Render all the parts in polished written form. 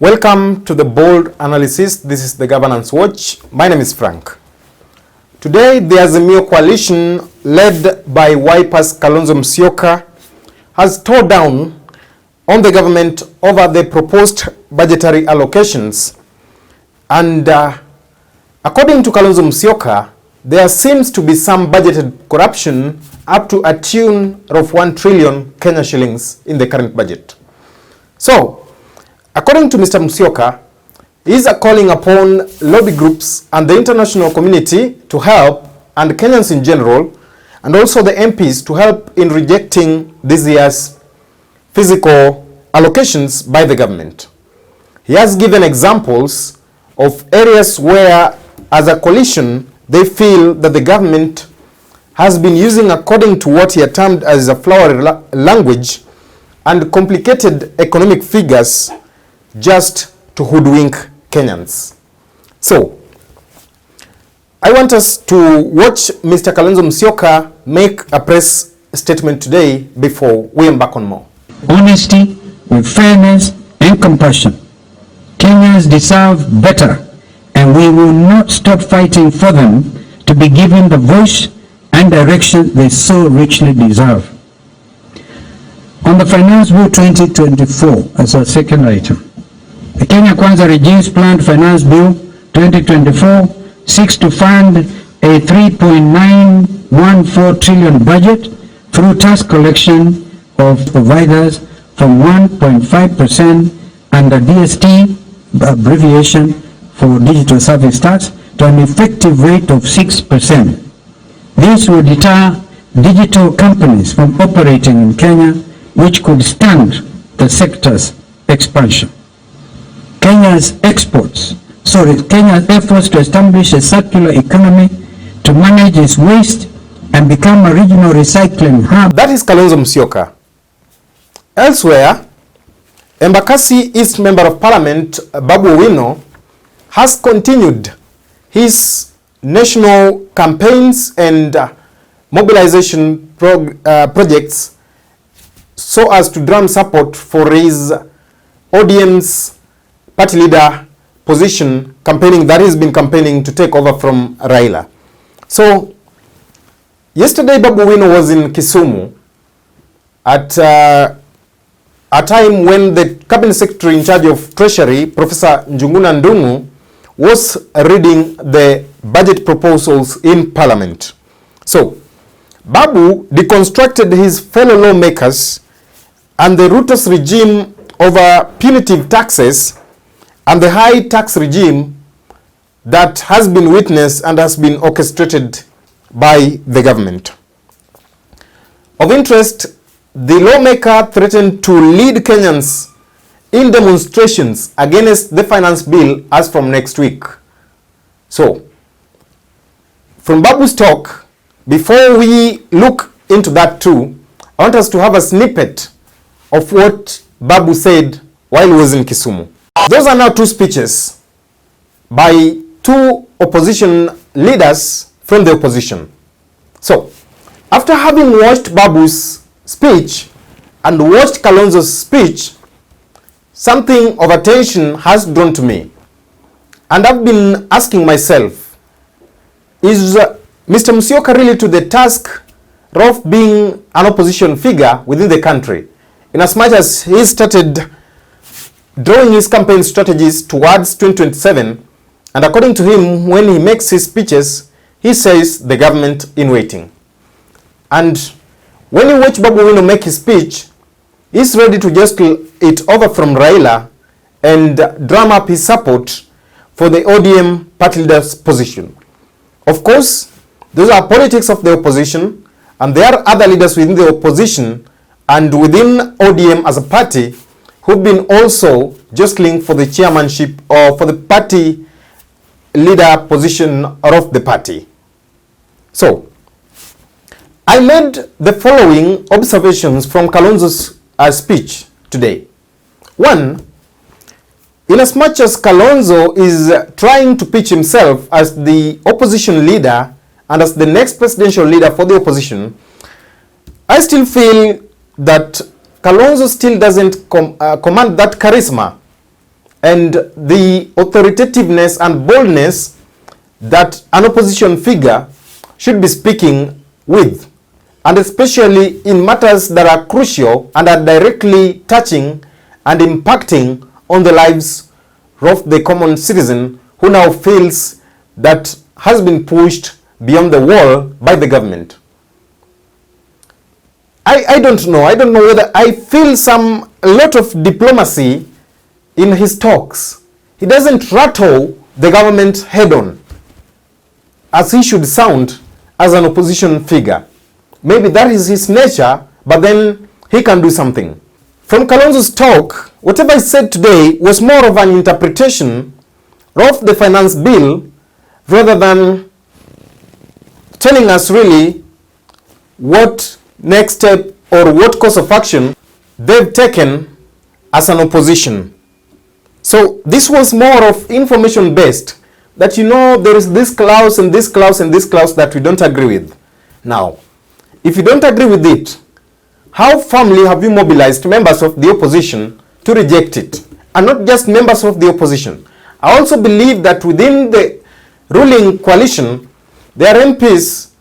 Welcome to the Bold Analysis. This is the Governance Watch. My name is Frank. Today, the Azimio coalition led by Wiper's Kalonzo Musyoka has torn down on the government over the proposed budgetary allocations. And according to Kalonzo Musyoka, there seems to be some budgeted corruption up to a tune of 1 trillion Kenya shillings in the current budget. So, according to Mr. Musyoka, he is calling upon lobby groups and the international community to help, and Kenyans in general, and also the MPs to help in rejecting this year's physical allocations by the government. He has given examples of areas where, as a coalition, they feel that the government has been using, according to what he had termed as a flowery language and complicated economic figures just to hoodwink Kenyans. So, I want us to watch Mr. Kalonzo Musyoka make a press statement today before we embark on more. Honesty, with fairness and compassion. Kenyans deserve better, and we will not stop fighting for them to be given the voice and direction they so richly deserve. On the Finance Bill 2024, as our second item, the Kenya Kwanza regime's planned Finance Bill 2024 seeks to fund a 3.914 trillion budget through tax collection of providers from 1.5% under DST, abbreviation for Digital Service Tax, to an effective rate of 6%. This will deter digital companies from operating in Kenya, which could stunt the sector's expansion. Kenya's efforts to establish a circular economy to manage its waste and become a regional recycling hub. That is Kalonzo Musyoka. Elsewhere, Embakasi East Member of Parliament Babu Owino has continued his national campaigns and mobilization projects so as to drum support for his ODM's party leader position campaigning that he's been campaigning to take over from Raila. So, yesterday Babu Owino was in Kisumu at a time when the Cabinet Secretary in charge of Treasury, Professor Njuguna Ndung'u, was reading the budget proposals in Parliament. So, Babu deconstructed his fellow lawmakers and the Ruto's regime over punitive taxes and the high tax regime that has been witnessed and has been orchestrated by the government. Of interest, the lawmaker threatened to lead Kenyans in demonstrations against the finance bill as from next week. So, from Babu's talk, before we look into that too, I want us to have a snippet of what Babu said while he was in Kisumu. Those are now two speeches by two opposition leaders from the opposition. So, after having watched Babu's speech and watched Kalonzo's speech, something of attention has drawn to me. And I've been asking myself, is Mr. Musyoka really to the task of being an opposition figure within the country, in as much as he started drawing his campaign strategies towards 2027, and according to him, when he makes his speeches, he says the government in waiting. And when you watch Babu Owino make his speech, he's ready to just it over from Raila and drum up his support for the ODM party leader's position. Of course, those are politics of the opposition, and there are other leaders within the opposition and within ODM as a party who've been also jostling for the chairmanship or for the party leader position of the party. So, I made the following observations from Kalonzo's speech today. One, in as much as Kalonzo is trying to pitch himself as the opposition leader and as the next presidential leader for the opposition, I still feel that Kalonzo still doesn't command that charisma and the authoritativeness and boldness that an opposition figure should be speaking with, and especially in matters that are crucial and are directly touching and impacting on the lives of the common citizen who now feels that has been pushed beyond the wall by the government. I don't know whether I feel a lot of diplomacy in his talks. He doesn't rattle the government head on, as he should sound as an opposition figure. Maybe that is his nature, but then he can do something. From Kalonzo's talk, whatever he said today was more of an interpretation of the finance bill rather than telling us really what next step or what course of action they've taken as an opposition. So this was more of information based, that there is this clause and this clause and this clause that we don't agree with. Now, if you don't agree with it, how firmly have you mobilized members of the opposition to reject it? And not just members of the opposition. I also believe that within the ruling coalition, there are MPs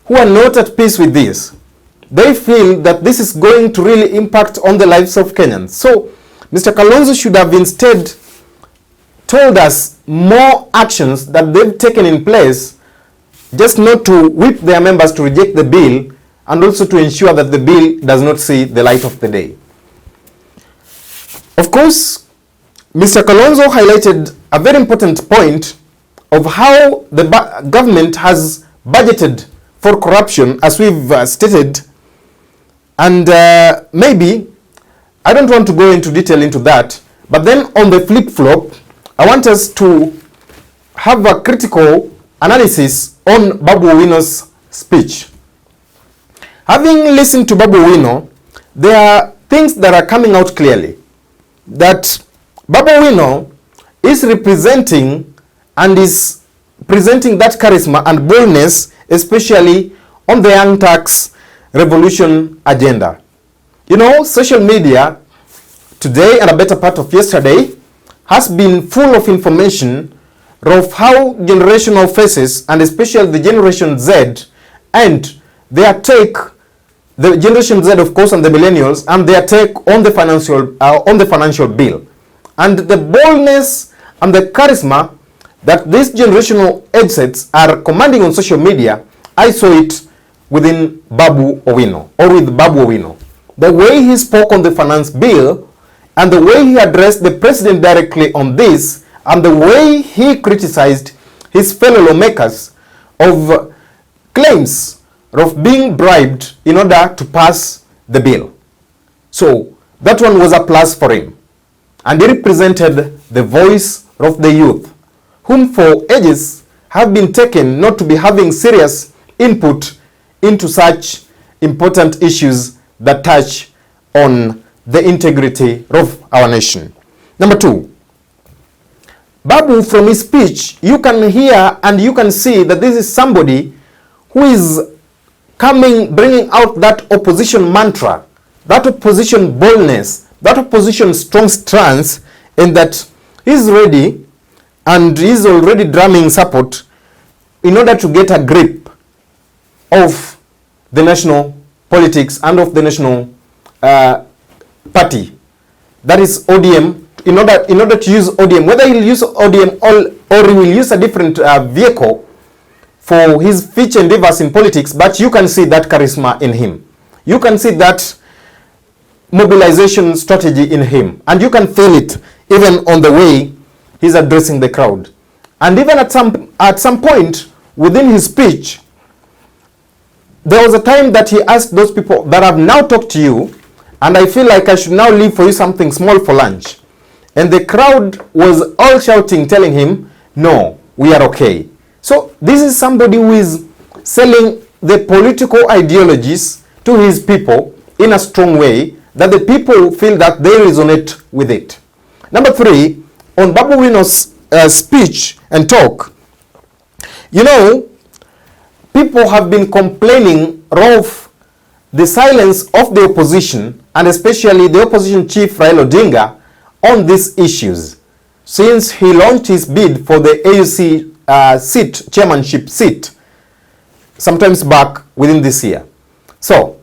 who are not at peace with this. They feel that this is going to really impact on the lives of Kenyans. So, Mr. Kalonzo should have instead told us more actions that they've taken in place, just not to whip their members to reject the bill, and also to ensure that the bill does not see the light of the day. Of course, Mr. Kalonzo highlighted a very important point of how the government has budgeted for corruption, as we've stated, and maybe, I don't want to go into detail into that, but then on the flip-flop, I want us to have a critical analysis on Babu Owino's speech. Having listened to Babu Owino, there are things that are coming out clearly. That Babu Owino is representing and is presenting that charisma and boldness, especially on the young tax revolution agenda. Social media today and a better part of yesterday has been full of information of how generational faces, and especially the Generation Z, and their take, the Generation Z of course and the millennials, and their take on the financial bill, and the boldness and the charisma that these generational headsets are commanding on social media. I saw it within Babu Owino, or with Babu Owino. The way he spoke on the finance bill, and the way he addressed the president directly on this, and the way he criticized his fellow lawmakers of claims of being bribed in order to pass the bill. So that one was a plus for him. And he represented the voice of the youth, whom for ages have been taken not to be having serious input into such important issues that touch on the integrity of our nation. Number two, Babu, from his speech, you can hear and you can see that this is somebody who is bringing out that opposition mantra, that opposition boldness, that opposition strong stance, in that he's ready and he's already drumming support in order to get a grip of the national politics and of the national party, that is ODM, in order to use ODM, whether he'll use ODM or he will use a different vehicle for his future endeavors in politics, but you can see that charisma in him. You can see that mobilization strategy in him, and you can feel it even on the way he's addressing the crowd. And even at some point within his speech, there was a time that he asked those people that have now talked to you, and I feel like I should now leave for you something small for lunch. And the crowd was all shouting, telling him, no, we are okay. So this is somebody who is selling the political ideologies to his people in a strong way, that the people feel that they resonate with it. Number three, on Babu Owino's speech and talk, people have been complaining of the silence of the opposition, and especially the opposition chief Raila Odinga, on these issues. since he launched his bid for the AUC chairmanship seat sometimes back within this year. So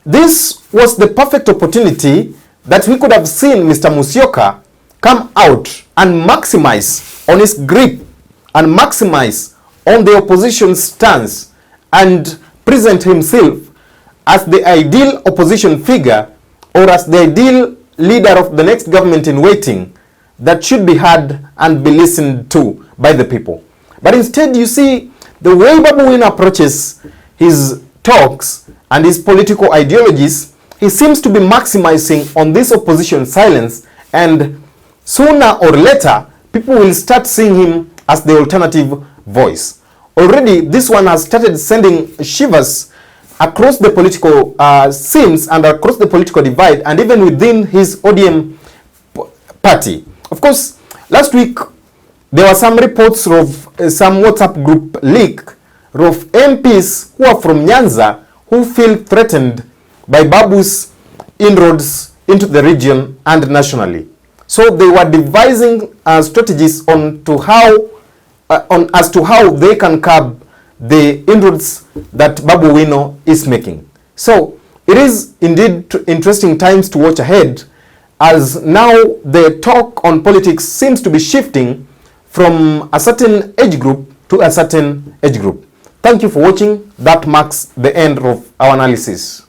this was the perfect opportunity that we could have seen Mr. Musyoka come out and maximize on his grip and maximize on the opposition's stance and present himself as the ideal opposition figure or as the ideal leader of the next government in waiting that should be heard and be listened to by the people. But instead, you see, the way Babu Owino approaches his talks and his political ideologies, he seems to be maximizing on this opposition silence, and sooner or later, people will start seeing him as the alternative voice. Already, this one has started sending shivers across the political scenes and across the political divide, and even within his ODM party. Of course, last week, there were some reports of some WhatsApp group leak of MPs who are from Nyanza who feel threatened by Babu's inroads into the region and nationally. So they were devising strategies as to how they can curb the inroads that Babu Owino is making. So it is indeed interesting times to watch ahead, as now the talk on politics seems to be shifting from a certain age group to a certain age group. Thank you for watching. That marks the end of our analysis.